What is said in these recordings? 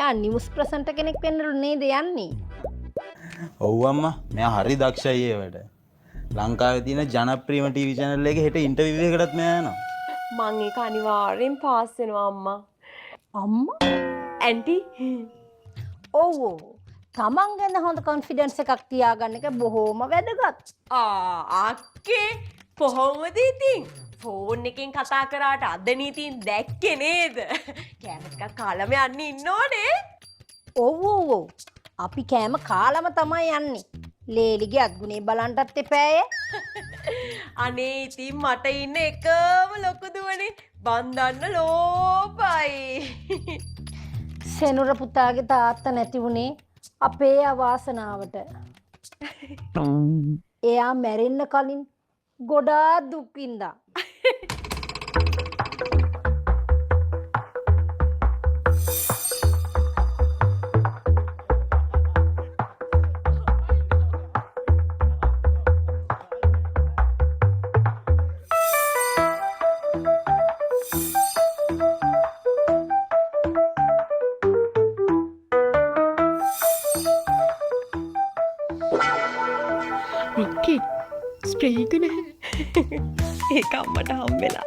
එයා news presenter කෙනෙක් වෙන්නලු නේද යන්නේ? ඔව් අම්මා මෙයා හරි දක්ෂයි ඒවට. ලංකාවේ තියෙන ජනප්‍රියම ටීවී channel එකේ හෙට ඉන්ටර්විව් එකකටත් මෙයා යනවා. මං ඒක අනිවාර්යෙන් පාස් වෙනවා අම්මා. අම්මා ඇන්ටි ඔව් ඔව්. තමන් ගැන හොඳ කොන්ෆිඩන්ස් එකක් තියාගන්න එක බොහොම වැදගත්. අක්කේ කොහොමද ඉතින්? ෆෝන් එකෙන් කතා කරාට අද නීතින් දැක්කේ නේද? කෑම ටිකක් කාලම යන්න ඉන්න ඕනේ. ඔව් ඔව් ඔව්. අපි කෑම කාලම තමයි යන්නේ. ලේලිගේ අත්ගුණේ බලන්නටත් එපාය. අනේ ඉතින් මට ඉන්න එකම ලොකු දුවනේ බන්දන්න ලෝපයි. සෙනුර පුතාගේ තාත්තා නැති වුණේ අපේ අවාසනාවට. එයා මැරෙන්න කලින් ගොඩාක් දුක් විඳා. ඔක්කේ ස්ප්‍රේක නැහැ. ඒක අම්මට හම්බෙලා.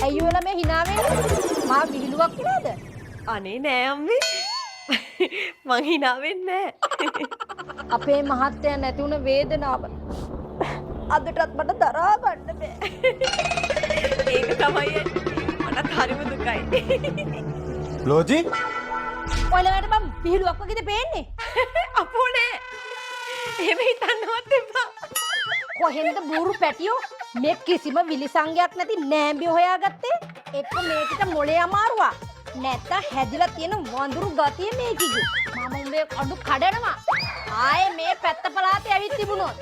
ඇයි ඔයාලා මේ hina වෙන්නේ? මා විහිළුවක් නේද? අනේ නෑ අම්මේ. මං hina වෙන්නේ නෑ. අපේ මහත්තයා නැති වුණ වේදනාව අදටත් මට දරා ගන්න බෑ. ඒක තමයි මට හරිම දුකයි. ලෝජි ඔයාලට මම විහිළුවක් වගේද පේන්නේ? අපෝ නෑ. එහෙම හිතන්නවත් එපා. කොහෙන්ද බూరు පැටියෝ මේ කිසිම විලිසංගයක් නැති නෑම්බි හොයාගත්තේ? එක්ක මේකට මොලේ අමාරුවා. නැත්නම් හැදිලා තියෙන වඳුරු ගතිය මේකිගේ. මම උඹේ අඩු කඩනවා. ආයේ මේ පැත්ත පළාතේ ඇවිත් තිබුණොත්